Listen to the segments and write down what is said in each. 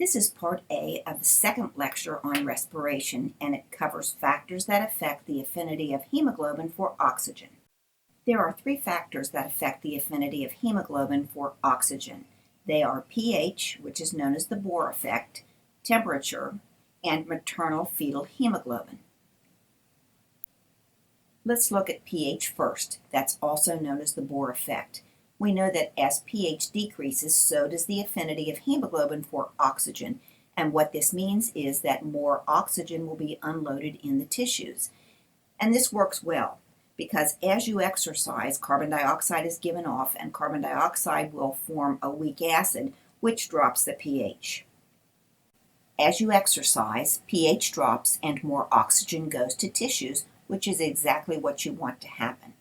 This is part A of the second lecture on respiration, and it covers factors that affect the affinity of hemoglobin for oxygen. There are three factors that affect the affinity of hemoglobin for oxygen. They are pH, which is known as the Bohr effect, temperature, and maternal fetal hemoglobin. Let's look at pH first. That's also known as the Bohr effect. We know that as pH decreases, so does the affinity of hemoglobin for oxygen. And what this means is that more oxygen will be unloaded in the tissues. And this works well because as you exercise, carbon dioxide is given off, and carbon dioxide will form a weak acid, which drops the pH. As you exercise, pH drops and more oxygen goes to tissues, which is exactly what you want to happen.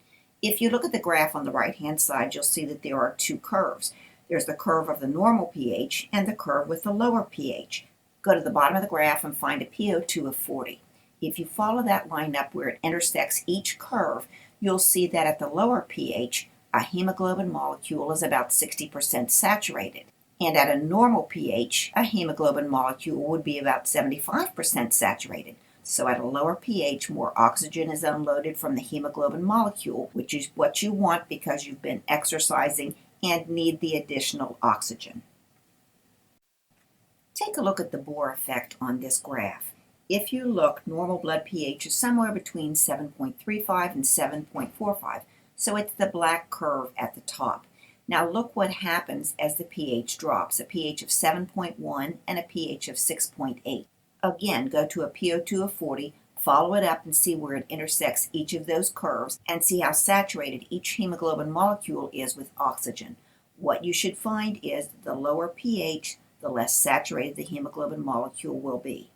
If you look at the graph on the right-hand side, you'll see that there are two curves. There's the curve of the normal pH and the curve with the lower pH. Go to the bottom of the graph and find a PO2 of 40. If you follow that line up where it intersects each curve, you'll see that at the lower pH, a hemoglobin molecule is about 60% saturated. And at a normal pH, a hemoglobin molecule would be about 75% saturated. So at a lower pH, more oxygen is unloaded from the hemoglobin molecule, which is what you want because you've been exercising and need the additional oxygen. Take a look at the Bohr effect on this graph. If you look, normal blood pH is somewhere between 7.35 and 7.45, so it's the black curve at the top. Now look what happens as the pH drops, a pH of 7.1 and a pH of 6.8. Again, go to a PO2 of 40, follow it up and see where it intersects each of those curves and see how saturated each hemoglobin molecule is with oxygen. What you should find is the lower pH, the less saturated the hemoglobin molecule will be.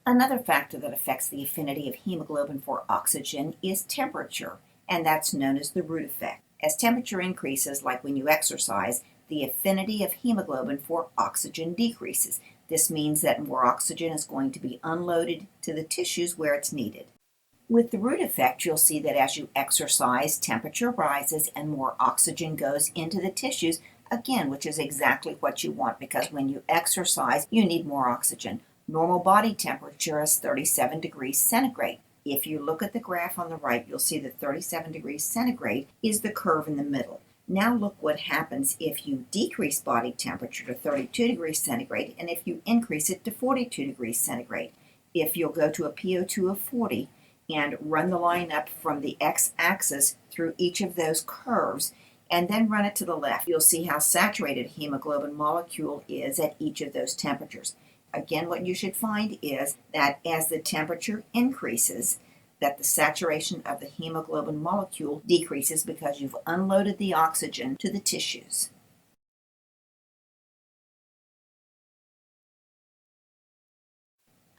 Another factor that affects the affinity of hemoglobin for oxygen is temperature, and that's known as the root effect. As temperature increases, like when you exercise, the affinity of hemoglobin for oxygen decreases. This means that more oxygen is going to be unloaded to the tissues where it's needed. With the root effect, you'll see that as you exercise, temperature rises and more oxygen goes into the tissues, again, which is exactly what you want because when you exercise, you need more oxygen. Normal body temperature is 37 degrees centigrade. If you look at the graph on the right, you'll see that 37 degrees centigrade is the curve in the middle. Now look what happens if you decrease body temperature to 32 degrees centigrade and if you increase it to 42 degrees centigrade. If you'll go to a PO2 of 40 and run the line up from the x-axis through each of those curves and then run it to the left, you'll see how saturated a hemoglobin molecule is at each of those temperatures. Again, what you should find is that as the temperature increases, that the saturation of the hemoglobin molecule decreases because you've unloaded the oxygen to the tissues.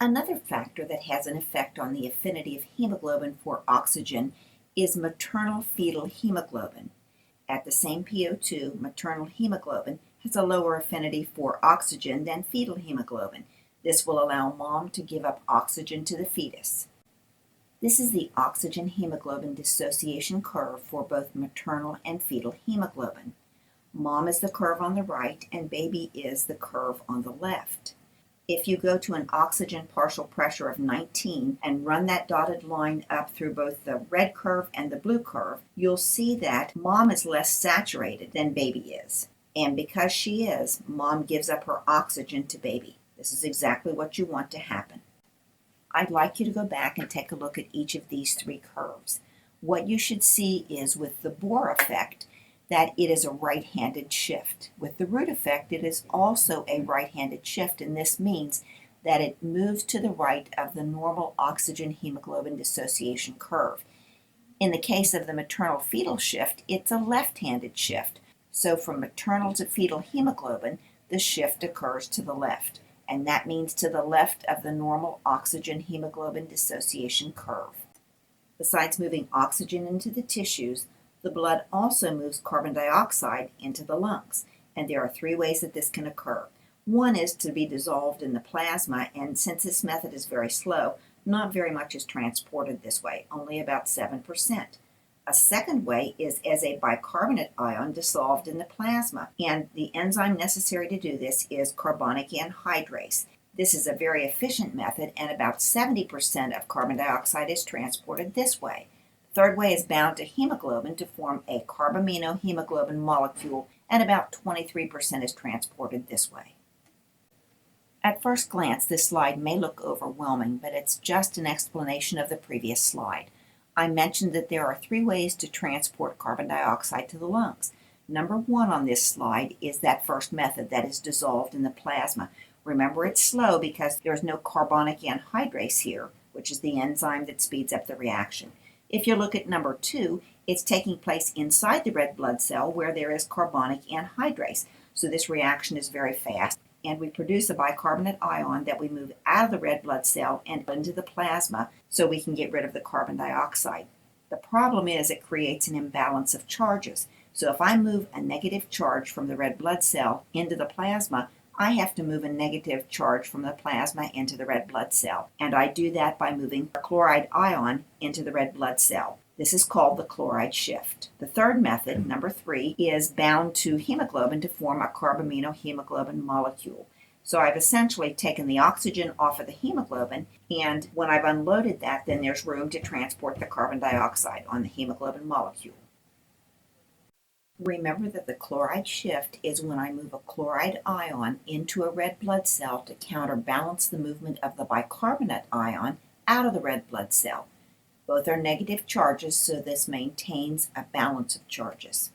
Another factor that has an effect on the affinity of hemoglobin for oxygen is maternal fetal hemoglobin. At the same PO2, maternal hemoglobin has a lower affinity for oxygen than fetal hemoglobin. This will allow mom to give up oxygen to the fetus. This is the oxygen-hemoglobin dissociation curve for both maternal and fetal hemoglobin. Mom is the curve on the right and baby is the curve on the left. If you go to an oxygen partial pressure of 19 and run that dotted line up through both the red curve and the blue curve, you'll see that mom is less saturated than baby is. And because she is, mom gives up her oxygen to baby. This is exactly what you want to happen. I'd like you to go back and take a look at each of these three curves. What you should see is with the Bohr effect that it is a right-handed shift. With the root effect, it is also a right-handed shift, and this means that it moves to the right of the normal oxygen-hemoglobin dissociation curve. In the case of the maternal-fetal shift, it's a left-handed shift. So from maternal to fetal hemoglobin, the shift occurs to the left. And that means to the left of the normal oxygen-hemoglobin dissociation curve. Besides moving oxygen into the tissues, the blood also moves carbon dioxide into the lungs. And there are three ways that this can occur. One is to be dissolved in the plasma, and since this method is very slow, not very much is transported this way, only about 7%. A second way is as a bicarbonate ion dissolved in the plasma, and the enzyme necessary to do this is carbonic anhydrase. This is a very efficient method, and about 70% of carbon dioxide is transported this way. The third way is bound to hemoglobin to form a carbaminohemoglobin molecule, and about 23% is transported this way. At first glance, this slide may look overwhelming, but it's just an explanation of the previous slide. I mentioned that there are 3 ways to transport carbon dioxide to the lungs. Number 1 on this slide is that first method that is dissolved in the plasma. Remember, it's slow because there's no carbonic anhydrase here, which is the enzyme that speeds up the reaction. If you look at number 2, it's taking place inside the red blood cell where there is carbonic anhydrase. So this reaction is very fast, and we produce a bicarbonate ion that we move out of the red blood cell and into the plasma so we can get rid of the carbon dioxide. The problem is it creates an imbalance of charges. So if I move a negative charge from the red blood cell into the plasma, I have to move a negative charge from the plasma into the red blood cell. And I do that by moving a chloride ion into the red blood cell. This is called the chloride shift. The third method, number 3, is bound to hemoglobin to form a carbaminohemoglobin molecule. So I've essentially taken the oxygen off of the hemoglobin, and when I've unloaded that, then there's room to transport the carbon dioxide on the hemoglobin molecule. Remember that the chloride shift is when I move a chloride ion into a red blood cell to counterbalance the movement of the bicarbonate ion out of the red blood cell. Both are negative charges, so this maintains a balance of charges.